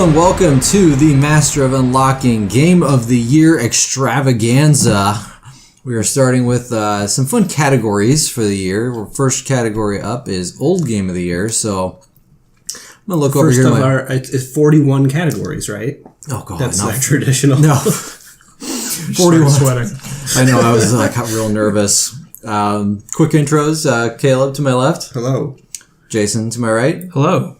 and welcome to the Master of Unlocking Game of the Year extravaganza. We are starting with some fun categories for the year. Our first category up is Old Game of the Year, so I'm going to look over here. It's 41 categories, right? Oh, God. That's not traditional. No. 41. Sweating. I know, I was got real nervous. Quick intros. Caleb to my left. Hello. Jason to my right. Hello.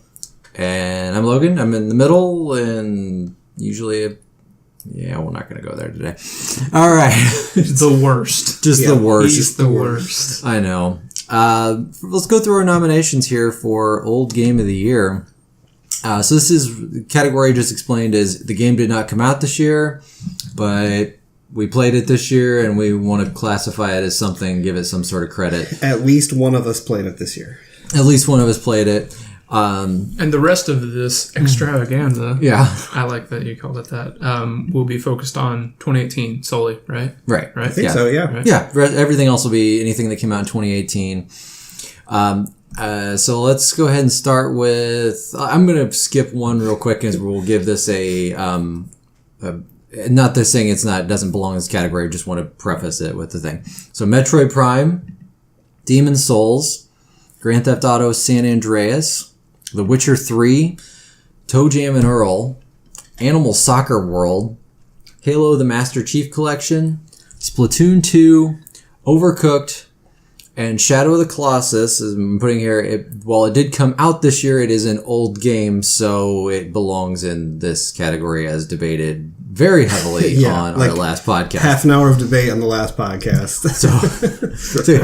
And I'm Logan. I'm in the middle, and usually, we're not going to go there today. All right. The worst. Just the worst. He's the worst. I know. Let's go through our nominations here for Old Game of the Year. So this is category just explained as the game did not come out this year, but we played it this year, and we want to classify it as something, give it some sort of credit. At least one of us played it this year. At least one of us played it. And the rest of this extravaganza, I like that you called it that, will be focused on 2018 solely, right? Right. I think so, yeah. Right? Yeah, everything else will be anything that came out in 2018. So let's go ahead and start with... I'm going to skip one real quick as we'll give this not this saying it doesn't belong in this category, I just want to preface it with the thing. So Metroid Prime, Demon's Souls, Grand Theft Auto San Andreas, The Witcher 3, Toe Jam and Earl, Animal Soccer World, Halo the Master Chief Collection, Splatoon 2, Overcooked, and Shadow of the Colossus, as I'm putting here, while it did come out this year, it is an old game, so it belongs in this category as debated very heavily on our last podcast. Half an hour of debate on the last podcast. So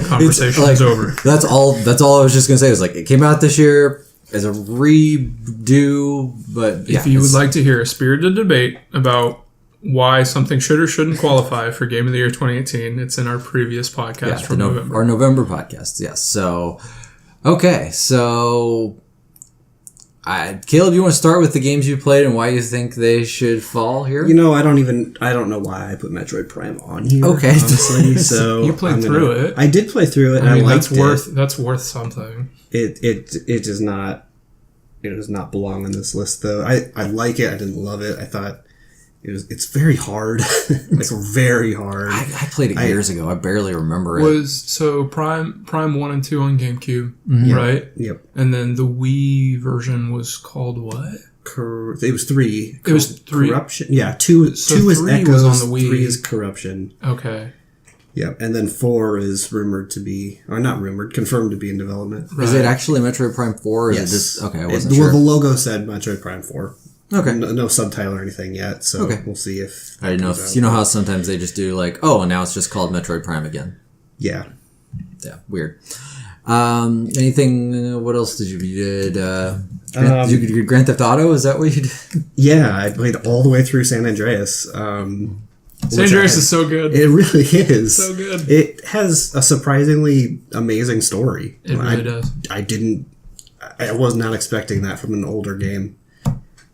conversation's over. That's all I was just going to say. It was it came out this year as a redo, but if you would like to hear a spirited debate about why something should or shouldn't qualify for Game of the Year 2018, it's in our previous podcast from November. Our November podcast, yes. So, okay. So, Caleb, you want to start with the games you played and why you think they should fall here? I don't know why I put Metroid Prime on here. Okay. Honestly, so you played through it. I did play through it. I liked it. That's worth something. It does not belong on this list though. I like it. I didn't love it. I thought it's very hard. Very hard. I played it years ago. I barely remember it. So Prime 1 and 2 on GameCube, right? Yep. And then the Wii version was called what? It was 3. It was 3. Corruption. Yeah, 2 is Echoes, was on the Wii. 3 is Corruption. Okay. Yeah, and then 4 is rumored to be, or not rumored, confirmed to be in development. Right. Is it actually Metroid Prime 4? Or is it just, okay, I wasn't sure. Well, the logo said Metroid Prime 4. Okay. No subtitle or anything yet, so we'll see if... I didn't know if... You know how sometimes they just do and now it's just called Metroid Prime again? Yeah. Yeah, weird. Anything... what else did you... You did Grand Theft Auto? Is that what you did? Yeah, I played all the way through San Andreas. San Andreas is so good. It really is. So good. It has a surprisingly amazing story. It really does. I was not expecting that from an older game.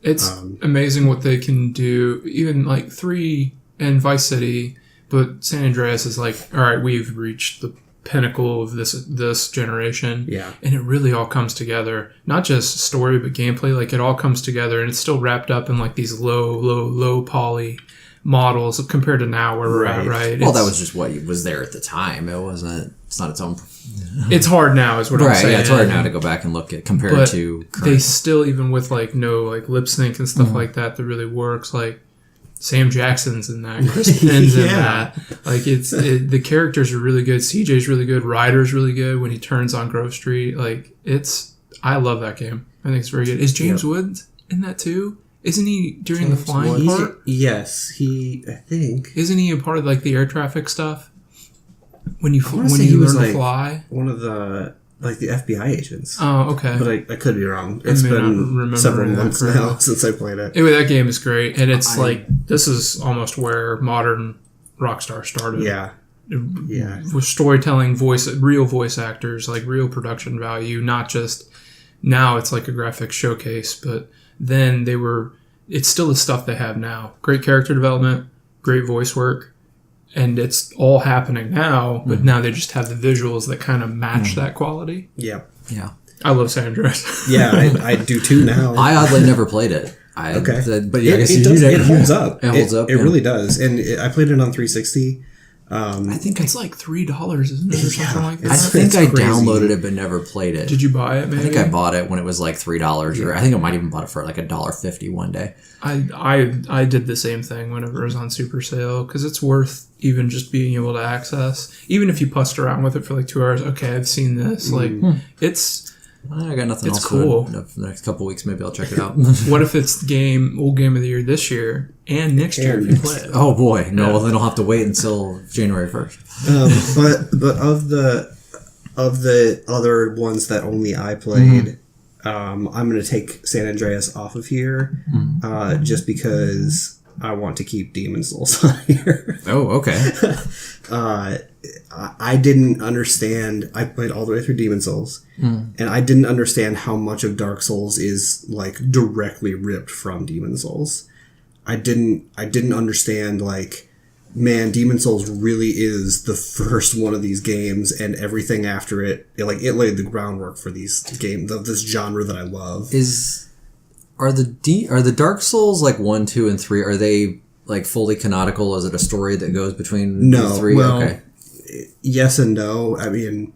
It's amazing what they can do, even 3 and Vice City, but San Andreas is all right, we've reached the pinnacle of this generation. Yeah. And it really all comes together. Not just story, but gameplay. It all comes together, and it's still wrapped up in these low poly models compared to now where we're at, right? Well, that was just what was there at the time. It's not its own... It's hard now is what I'm saying. Yeah, it's hard now to go back and look at compared to current. They still, even with no lip sync and stuff like that really works. Sam Jackson's in that, Chris Penn's in that. The characters are really good. CJ's really good. Ryder's really good when he turns on Grove Street. I love that game. I think it's very good. Is James Woods in that too? Isn't he during the flying part? Yes, I think. Isn't he a part of the air traffic stuff? When you learn to fly? One of the the FBI agents. Oh, okay. But I could be wrong. It's been several months now since I played it. Anyway, that game is great, and it's this is almost where modern Rockstar started. Yeah. With storytelling, real voice actors, real production value, not just now it's a graphics showcase, but then it's still the stuff they have now. Great character development, great voice work, and it's all happening now, but now they just have the visuals that kind of match that quality. Yeah. Yeah. I love San Andreas. Yeah, I do too now. I oddly never played it. But yeah, I guess it holds up. It holds up. It really does. And I played it on 360. I think it's like $3, isn't it, or something like that? I think I crazy. downloaded it but never played it. Did you buy it? Maybe? I think I bought it when it was like $3, or I think I might even bought it for like $1.50 one day. I did the same thing whenever it was on super sale because it's worth even just being able to access. Even if you pussed around with it for like 2 hours, okay, I've seen this. Like it's. I got nothing else cool. for the next couple weeks. Maybe I'll check it out. What if it's old game of the year this year and next year if you play it? Oh boy, no! Well, then I'll have to wait until January 1st. But of the other ones that only I played, I'm going to take San Andreas off of here, just because I want to keep Demon Souls on here. Oh, okay. I didn't understand. I played all the way through Demon Souls, and I didn't understand how much of Dark Souls is like directly ripped from Demon Souls. I didn't understand, like, man, Demon Souls really is the first one of these games, and everything after it laid the groundwork for these games of this genre that I love. Are the Dark Souls like 1, 2, and 3? Are they like fully canonical? Is it a story that goes between the three? Well, okay. Yes and no. I mean,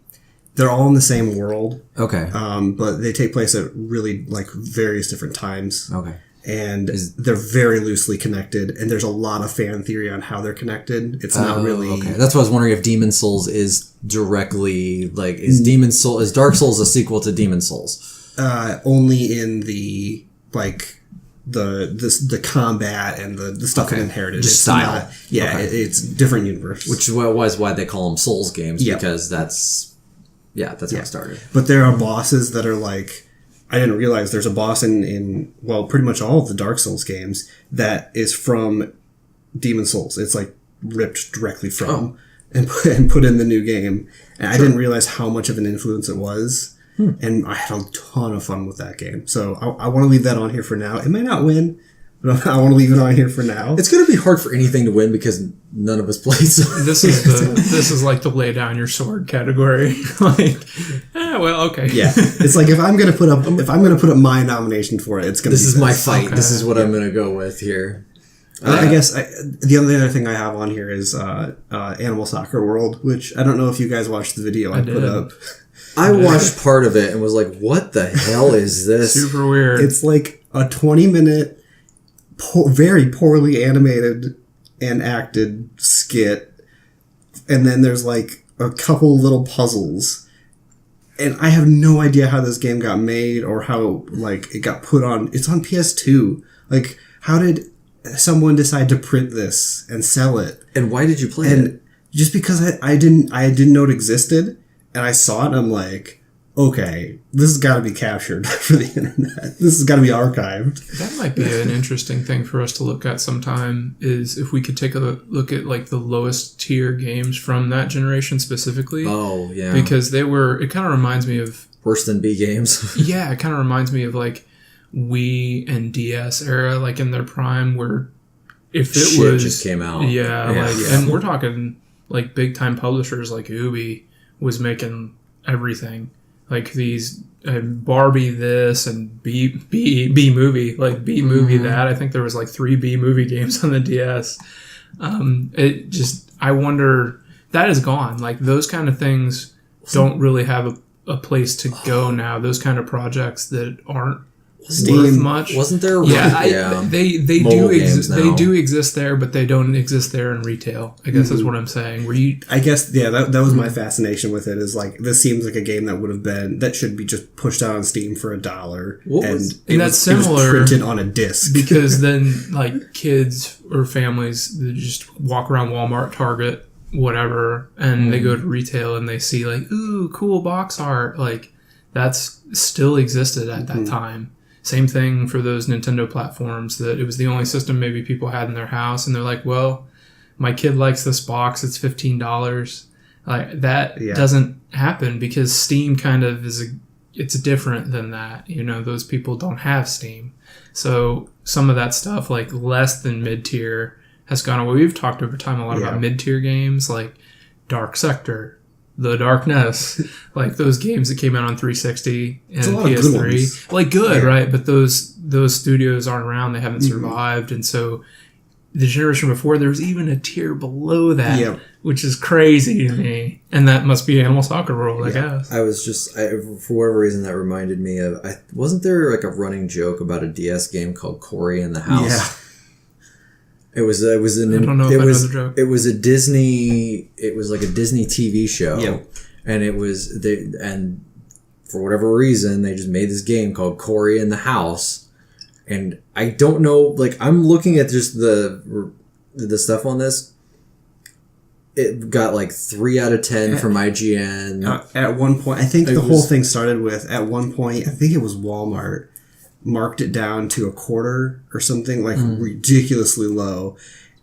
they're all in the same world. Okay. But they take place at really like various different times. Okay. And they're very loosely connected, and there's a lot of fan theory on how they're connected. It's not really... Okay. That's why I was wondering if Demon Souls is directly... Like, is Dark Souls a sequel to Demon Souls? Only in the, like, the combat and the stuff it inherited. Just it's style. Not, it's different universe. Which was why they call them Souls games, Yep. because that's how it started. But there are bosses that are like... I didn't realize there's a boss in pretty much all of the Dark Souls games that is from Demon Souls. It's like ripped directly from and put in the new game. And I didn't realize how much of an influence it was. And I had a ton of fun with that game. So I want to leave that on here for now. It may not win, but I want to leave it on here for now. It's going to be hard for anything to win because none of us played. So. This is like the lay down your sword category. Like, okay. Yeah, it's like if I'm going to put up my nomination for it, it's going to. This is my fight. Okay. This is what I'm going to go with here. I guess the only other thing I have on here is Animal Soccer World, which I don't know if you guys watched the video I put up. I watched part of it and was like, "What the hell is this?" Super weird. It's like a 20-minute, very poorly animated and acted skit, and then there's like a couple little puzzles, and I have no idea how this game got made or how like it got put on. It's on PS2. Like, how did someone decide to print this and sell it? And why did you play it? Just because I didn't know it existed, and I saw it, and I'm like, okay, this has got to be captured for the internet. This has got to be archived. That might be an interesting thing for us to look at sometime, is if we could take a look at like the lowest tier games from that generation specifically. Oh, yeah. Because it kind of reminds me of... Worse than B games. Yeah, it kind of reminds me of like Wii and DS era, like in their prime, where if it Shit was... just came out. Yeah, and we're talking like big time publishers like Ubi was making everything. Like these Barbie this and B movie, like B movie that. I think there was like 3 B movie games on the DS. I wonder, that is gone. Like those kind of things don't really have a place to go now. Those kind of projects that aren't worth much. Wasn't there? They do exist. They do exist there, but they don't exist there in retail. I guess that's what I'm saying. I guess that was my fascination with it. Is like, this seems like a game that should be just pushed out on Steam for $1, and that's similar. It was printed on a disc, because then like kids or families that just walk around Walmart, Target, whatever, and they go to retail and they see like, ooh, cool box art. Like that's still existed at that time. Same thing for those Nintendo platforms, that it was the only system maybe people had in their house, and they're like, well, my kid likes this box, it's $15. Like that doesn't happen because Steam kind of it's different than that. You know, those people don't have Steam. So some of that stuff, like less than mid-tier, has gone away. We've talked over time a lot about mid-tier games like Dark Sector, The Darkness, like those games that came out on 360 and a lot of good ones. PS3, like good, right? But those studios aren't around; they haven't survived, and so the generation before, there was even a tier below that, which is crazy to me. And that must be Animal Soccer World, I guess. I was just, for whatever reason, that reminded me of, wasn't there like a running joke about a DS game called Cory in the House? Yeah. It was like a Disney TV show. Yep. And for whatever reason, they just made this game called Cory in the House. And I don't know, like, I'm looking at just the stuff on this. It got like 3 out of 10 from IGN. At one point, I think whole thing started with, at one point, I think it was Walmart, marked it down to a quarter or something, like ridiculously low.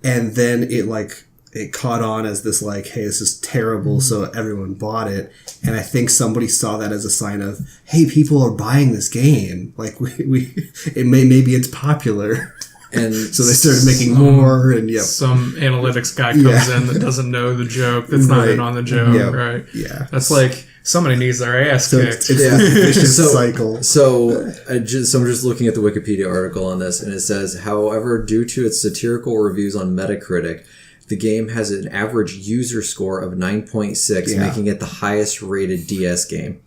And then it caught on as this, like, hey, this is terrible, so everyone bought it. And I think somebody saw that as a sign of, hey, people are buying this game. Like, maybe it's popular. And so they started making more, and some analytics guy comes in that doesn't know the joke, that's not in on the joke, right? Yeah. That's like, somebody needs their ass kicked. It's the vicious cycle. So I'm just looking at the Wikipedia article on this, and it says, however, due to its satirical reviews on Metacritic, the game has an average user score of 9.6, making it the highest rated DS game.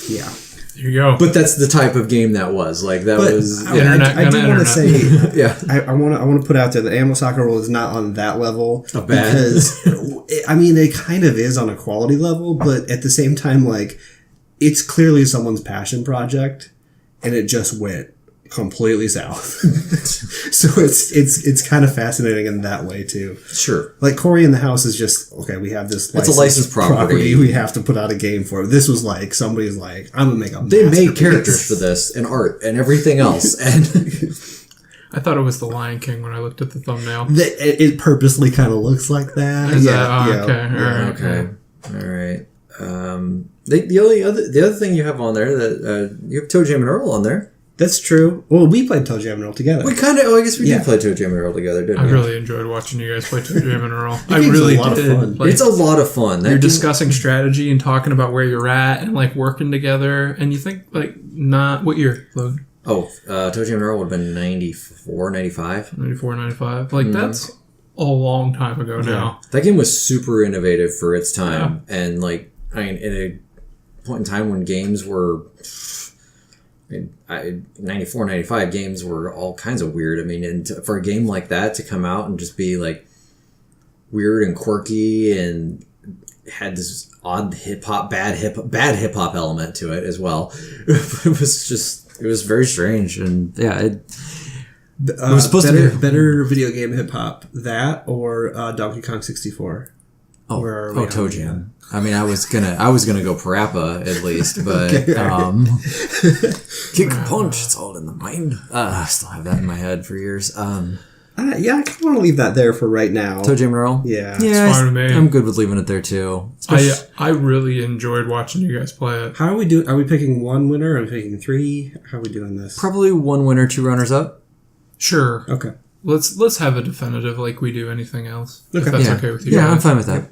Yeah. There you go. But that's the type of game that was. Like, that was... I do want to say... I want to put out there that Animal Soccer World is not on that level. Because, I mean, it kind of is on a quality level, but at the same time, like, it's clearly someone's passion project, and it just went completely south. So it's kind of fascinating in that way too. Sure. Like Cory in the House is just, okay, we have this it's a licensed property. We have to put out a game for it. This was like, somebody's like, I'm going to make a They made characters for this and art and everything else. And I thought it was the Lion King when I looked at the thumbnail. It purposely kind of looks like that. Okay. All right. The other thing you have on there, that you have Toe Jam and Earl on there. That's true. Well, we played Toe Jam and Earl together. We kind of, I guess we did play Toe Jam and Earl together, didn't we? I really enjoyed watching you guys play Toe Jam and Earl. I really did. Like, it's a lot of fun. You're discussing strategy and talking about where you're at and like working together, and you think like not what year, Logan? Oh, Toe Jam and Earl would have been 94, 95. 94, 95. Like that's a long time ago now. That game was super innovative for its time, and like I mean, at a point in time when games were. 94, 95 games were all kinds of weird. I mean, and for a game like that to come out and just be like weird and quirky and had this odd bad hip hop element to it as well. It was very strange, and it was supposed to be better video game hip hop, that or Donkey Kong 64. Toe Jam. I mean, I was gonna go Parappa at least, but kick and punch, it's all in the mind. I still have that in my head for years. I kind of want to leave that there for right now. Toe Jam and Earl? Yeah. It's fine with me. I'm good with leaving it there too. I really enjoyed watching you guys play it. How are we doing? Are we picking one winner? Are we picking three? How are we doing this? Probably one winner, 2 runners up. Sure. Okay. Let's have a definitive like we do anything else. Okay. If that's okay with you. Yeah, I'm fine with that.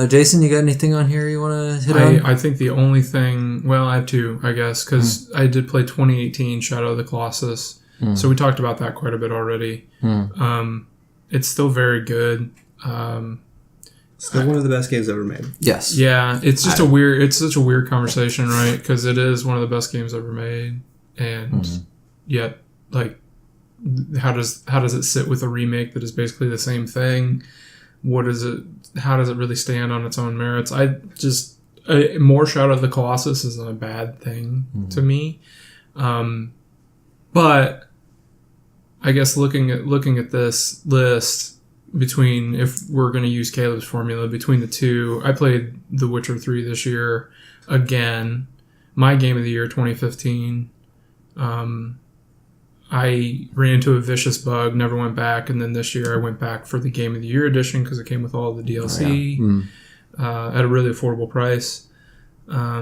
Jason, you got anything on here you want to hit on? I think the only thing... Well, I have 2, I guess, because I did play 2018 Shadow of the Colossus. So we talked about that quite a bit already. It's still very good. Still one of the best games ever made. Yes. Yeah, it's just it's such a weird conversation, right? Because it is one of the best games ever made. And yet, like, how does it sit with a remake that is basically the same thing? How does it really stand on its own merits? More Shadow of the Colossus isn't a bad thing to me. But I guess looking at this list, between, if we're going to use Caleb's formula, between the two, I played The Witcher 3 this year again. My game of the year 2015. I ran into a vicious bug, never went back, and then this year I went back for the Game of the Year edition because it came with all the DLC at a really affordable price. I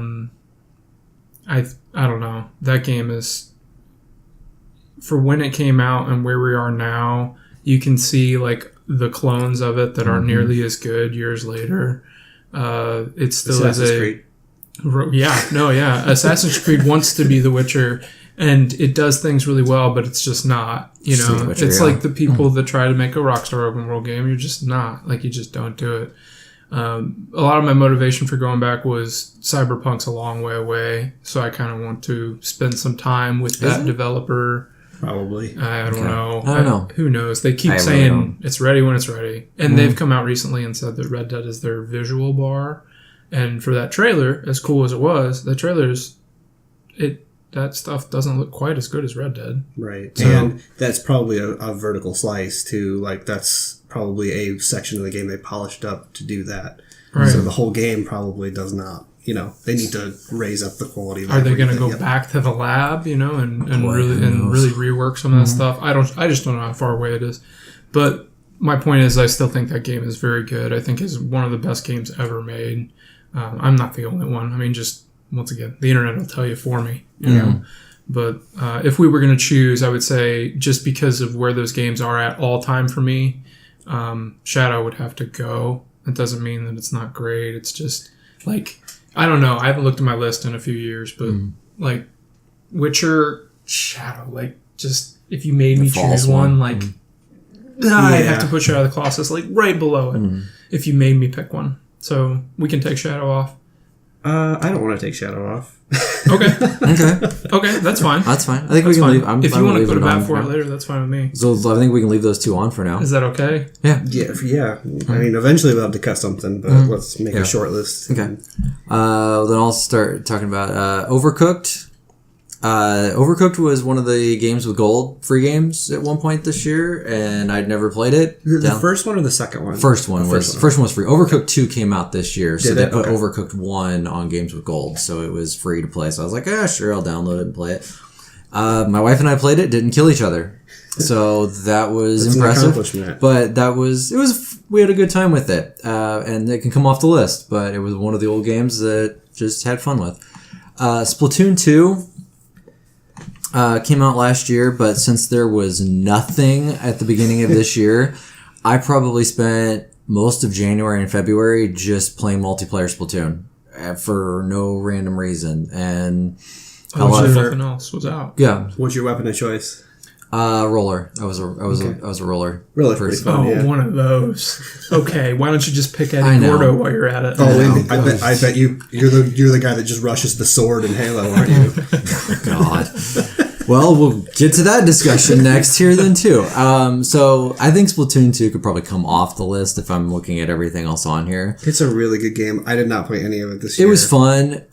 don't know. That game is, for when it came out and where we are now, you can see like the clones of it that aren't nearly as good years later. It still Assassin's is Creed. Assassin's Creed wants to be The Witcher, and it does things really well, but it's just not. You know, Witcher, it's yeah. like the people that try to make a Rockstar open world game. You're just not. Like, you just don't do it. A lot of my motivation for going back was Cyberpunk's a long way away, so I kind of want to spend some time with that developer. Probably. I don't know. I don't know. Who knows? They keep saying it's ready when it's ready. And they've come out recently and said that Red Dead is their visual bar. And for that trailer, as cool as it was, that stuff doesn't look quite as good as Red Dead. Right. So, and that's probably a vertical slice too. Like, that's probably a section of the game they polished up to do that. Right. So the whole game probably does not. You know, they need to raise up the quality of are they going to everything. go back to the lab, you know, and Boy, really who knows? rework some of that stuff? I just don't know how far away it is. But my point is, I still think that game is very good. I think it's one of the best games ever made. I'm not the only one. I mean, just once again, the internet will tell you for me, you know. But if we were going to choose, I would say just because of where those games are at all time for me, Shadow would have to go. It doesn't mean that it's not great. It's just like, I don't know. I haven't looked at my list in a few years, but like Witcher, Shadow, like, just if you made me choose one, like I'd have to put Shadow of the Colossus like right below it if you made me pick one. So we can take Shadow off. I don't want to take Shadow off. Okay. Okay. Okay, that's fine. That's fine. I think That's we can fine. leave. I'm if fine you want to with put a leaving bat on for it now. later, that's fine with me. So I think we can leave those two on for now. Is that okay? Yeah. Yeah. I mean, eventually we'll have to cut something, but let's make a short list. Okay. Then I'll start talking about Overcooked. Overcooked was one of the games with gold free games at one point this year, and I'd never played it. The first one or the second one? First one was free. Overcooked 2 came out this year, so Did they it? put Okay. Overcooked 1 on games with gold, so it was free to play. So I was like, sure, I'll download it and play it. My wife and I played it, didn't kill each other, so that was That's impressive. an accomplishment. But we had a good time with it, and it can come off the list. But it was one of the old games that just had fun with. Splatoon 2. Came out last year, but since there was nothing at the beginning of this year, I probably spent most of January and February just playing multiplayer Splatoon for no random reason. And Nothing else was out. yeah, What's your weapon of choice? roller. I was a roller. Really pretty person. fun. Oh, yeah. one of those. Okay, why don't you just pick I Eddie know. Gordo while you're at it? Oh, I bet you're the guy that just rushes the sword in Halo, aren't you? God. Well, we'll get to that discussion next here then too. So I think Splatoon 2 could probably come off the list if I'm looking at everything else on here. It's a really good game. I did not play any of it this year. It was fun,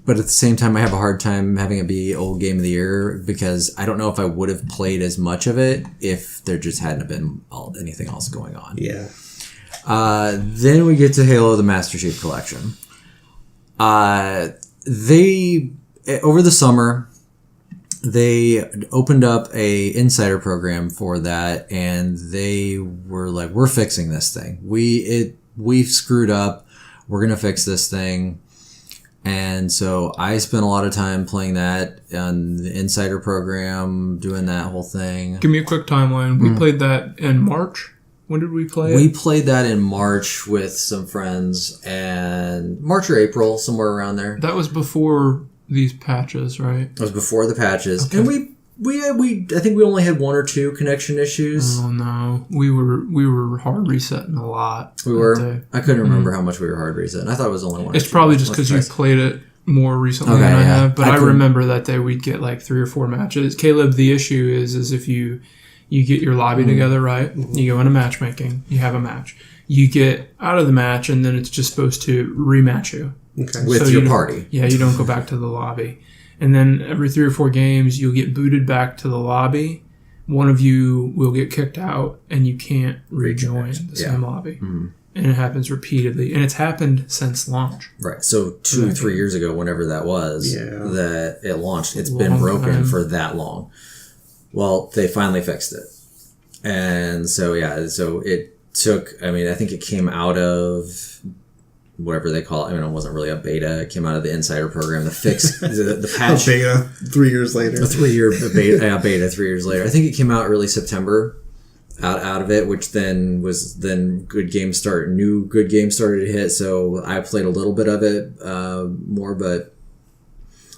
but at the same time, I have a hard time having it be old game of the year because I don't know if I would have played as much of it if there just hadn't been anything else going on. Yeah. Then we get to Halo: The Master Chief Collection. They over the summer they opened up a insider program for that, and they were like, "We're fixing this thing. We've screwed up. We're gonna fix this thing." And so I spent a lot of time playing that on the insider program, doing that whole thing. Give me a quick timeline. We played that in March. When did we play We it? played that in March with some friends, and March or April, somewhere around there. That was before these patches, right? It was before the patches, Okay. and we I think we only had 1 or 2 connection issues. Oh no, we were hard resetting a lot. We that were. day. I couldn't remember how much we were hard resetting. I thought it was only 1. It's or 2. probably just because you Let's played it more recently Okay, than I yeah. have. But I I couldn't- remember that day we'd get like 3 or 4 matches. Caleb, the issue is if you get your lobby together, right? You go into matchmaking, you have a match. You get out of the match, and then it's just supposed to rematch you. Okay. with So your you don't- party. Yeah, you don't go back to the lobby. And then every 3 or 4 games, you'll get booted back to the lobby. One of you will get kicked out, and you can't rejoin the same lobby. And it happens repeatedly. And it's happened since launch. Right. So 2 or 3 years ago, whenever that was, Yeah. that it launched, it's been Long broken time. for that long. Well, they finally fixed it. And so, so it took, I think it came out of whatever they call it. It wasn't really a beta. It came out of the insider program, the fix, the patch. A beta 3 years later. A 3-year beta 3 years later. I think it came out early September. out of it, which then new good games started to hit. So I played a little bit of it more, but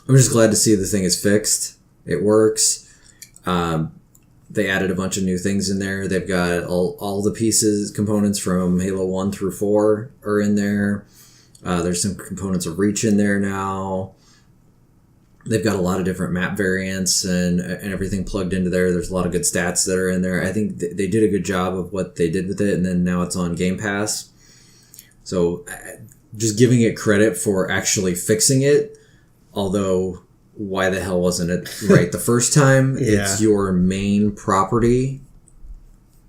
I'm just glad to see the thing is fixed. It works. They added a bunch of new things in there. They've got all the components from Halo 1 through 4 are in there. There's some components of Reach in there now. They've got a lot of different map variants and everything plugged into there. There's a lot of good stats that are in there. I think they did a good job of what they did with it, and then now it's on Game Pass. So just giving it credit for actually fixing it, although why the hell wasn't it right the first time? Yeah. It's your main property.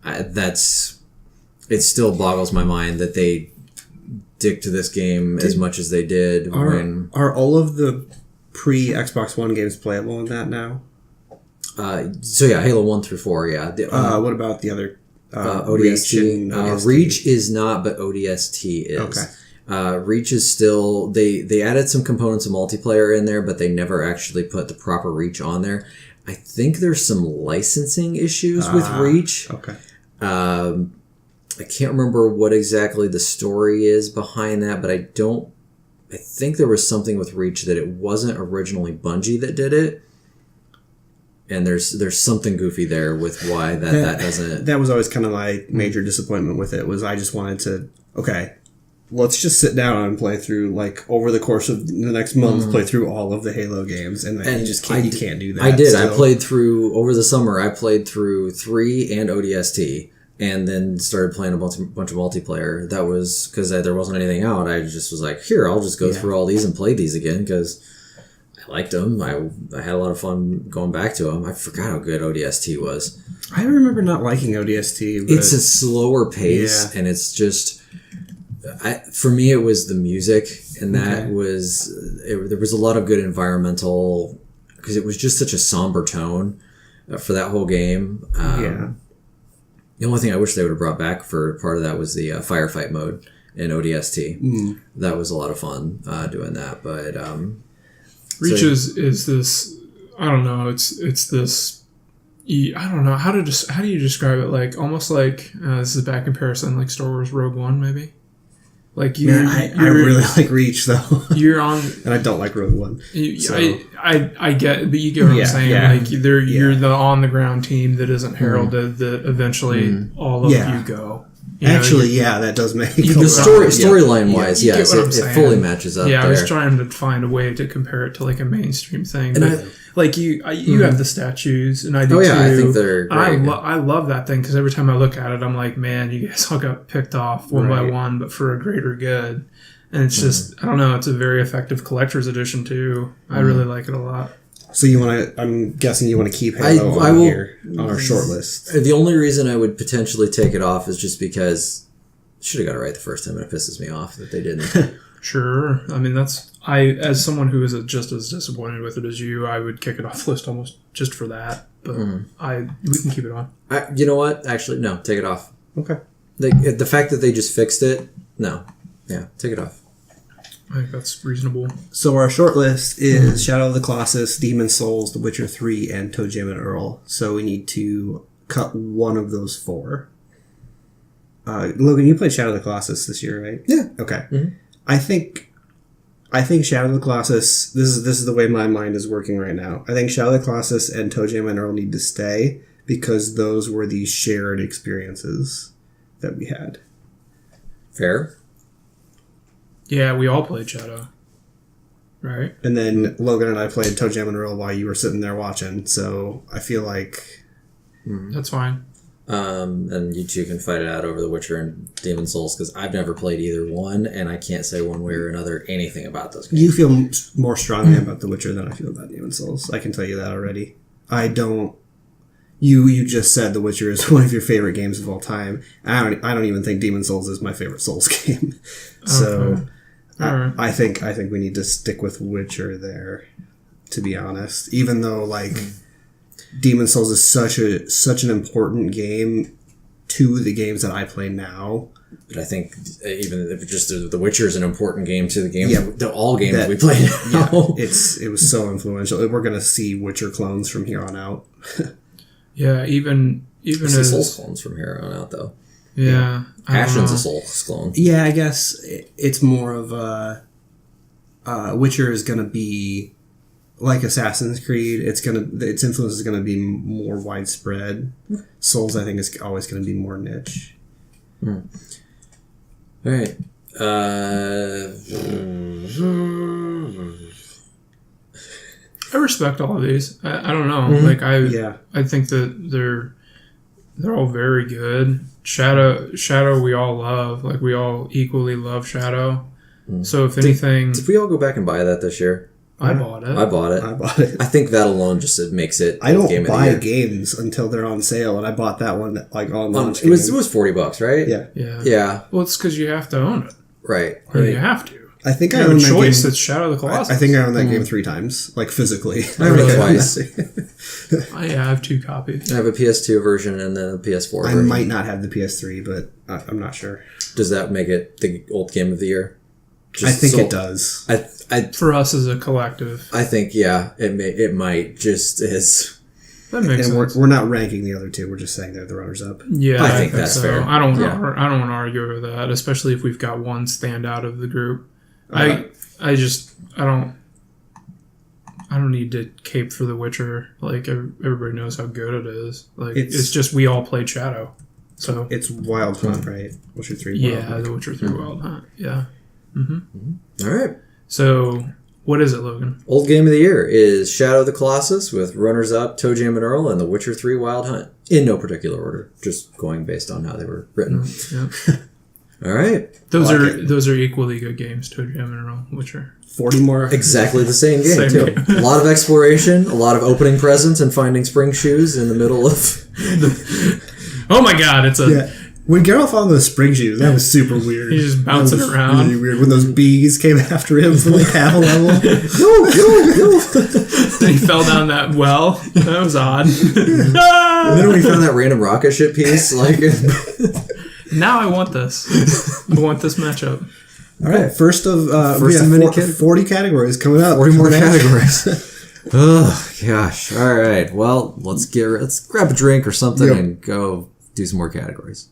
It still boggles my mind that they dick to this game as much as they did. Are all of the pre-Xbox One games playable in that now? So yeah, Halo 1 through 4, yeah. What about the other ODST? Reach is not, but ODST is. Okay. Reach is still... They added some components of multiplayer in there, but they never actually put the proper Reach on there. I think there's some licensing issues with Reach. Okay. I can't remember what exactly the story is behind that, but I think there was something with Reach that it wasn't originally Bungie that did it. And there's something goofy there with why that doesn't... That was always kind of my major disappointment with it, was I just wanted to, okay, let's just sit down and play through, like, over the course of the next month, play through all of the Halo games, and you just can't, you can't do that. I did. So. I played through, over the summer, I played through 3 and ODST, and then started playing a bunch of multiplayer. That was because there wasn't anything out. I just was like, here, I'll just go through all these and play these again, because I liked them. I had a lot of fun going back to them. I forgot how good ODST was. I remember not liking ODST. But it's a slower pace, and it's just... for me, it was the music, and that there was a lot of good environmental, because it was just such a somber tone for that whole game. The only thing I wish they would have brought back for part of that was the firefight mode in ODST. That was a lot of fun doing that, but Reach is this, I don't know, it's this, I don't know how do you describe it, like almost like this is a bad comparison, like Star Wars Rogue One maybe. Like I really like Reach though. You're on, and I don't like Rogue One. I get, but you get what I'm saying. Yeah. Like you're the on the ground team that isn't heralded. That eventually all of you go. That does make the storyline wise. Yes, it fully matches up. Yeah, I was trying to find a way to compare it to like a mainstream thing. But like you have the statues, and I do too. I think they're great. I love that thing because every time I look at it, I'm like, man, you guys all got picked off one by one, but for a greater good. And it's just, I don't know, it's a very effective collector's edition too. I really like it a lot. So I'm guessing you want to keep Halo on our short list. The only reason I would potentially take it off is just because I should have got it right the first time, and it pisses me off that they didn't. Sure. I mean, as someone who is just as disappointed with it as you, I would kick it off the list almost just for that. But we can keep it on. You know what? Actually, no, take it off. Okay. The fact that they just fixed it, no. Yeah, take it off. I think that's reasonable. So our short list is Shadow of the Colossus, Demon's Souls, The Witcher 3, and Toe Jam and Earl. So we need to cut one of those 4. Logan, you played Shadow of the Colossus this year, right? Yeah. Okay. Mm-hmm. I think Shadow of the Colossus, this is the way my mind is working right now. I think Shadow of the Colossus and Toe Jam and Earl need to stay because those were the shared experiences that we had. Fair. Yeah, we all played Shadow. Right? And then Logan and I played Toe Jam and Earl while you were sitting there watching, so I feel like... That's fine. And you two can fight it out over The Witcher and Demon's Souls, because I've never played either one, and I can't say one way or another anything about those games. You feel more strongly about The Witcher than I feel about Demon's Souls. I can tell you that already. I don't... You just said The Witcher is one of your favorite games of all time. I don't even think Demon's Souls is my favorite Souls game. So... Right. I think we need to stick with Witcher there, to be honest. Even though Demon's Souls is such an important game to the games that I play now. But I think even if just The Witcher is an important game to the games, all games we play now. Yeah, it was so influential. We're gonna see Witcher clones from here on out. Yeah, even even I see as Souls clones from here on out, though. yeah, I don't Ashen's know. a Souls clone. Yeah, I guess it's more of a Witcher is going to be like Assassin's Creed. Its influence is going to be more widespread. Souls, I think, is always going to be more niche. All right. I respect all of these. I don't know. Mm-hmm. Like Yeah. I think that they're all very good. Shadow we all love. Like we all equally love Shadow. So if anything, Did we all go back and buy that this year? I bought it. I bought it. I bought it. I think that alone just makes it. I don't game buy of the year. games until they're on sale, and I bought that one like on launch. It was $40, right? Yeah. Yeah. Yeah. Well, it's because you have to own it. Right. Or you have to. I think You I have own a that choice. game. It's Shadow of the Colossus. I think I own that game 3 times, like physically. I own it twice. Oh, yeah, I have 2 copies. I have a PS2 version and then a PS4 I version. might not have the PS3, but I'm not sure. Does that make it the old game of the year? I think it does. For us as a collective, I think it might just as. that makes And sense. we're not ranking the other 2. We're just saying they're the runners up. Yeah, I think that's so. fair. I don't Yeah. want to argue over that, especially if we've got one standout of the group. Uh, I don't need to cape for The Witcher. Like everybody knows how good it is. Like it's just we all played Shadow, so It's Wild Hunt, right? Witcher 3 Wild yeah, Hunt. The Witcher 3 Wild Hunt. Yeah. All right. So what is it, Logan? Old game of the year is Shadow of the Colossus with runners up Toe Jam and Earl and The Witcher 3 Wild Hunt. In no particular order, just going based on how they were written. Yeah. All right. Those are equally good games. Toe Jam and Earl, Witcher. 40 more. Exactly the same game, Same too. game. A lot of exploration, a lot of opening presents and finding spring shoes in the middle of... Oh my God! It's a Yeah. When Geralt found those spring shoes, that was super weird. He's just bouncing That was around. Really weird. When those bees came after him from like half a level. and he fell down that well. That was odd. And then when we found that random rocket ship piece, like... Now I want this. I want this matchup. All right, first of we of have many 40 categories coming up. 40 more categories. Oh, gosh. All right. Well, let's grab a drink or something Yep. and go do some more categories.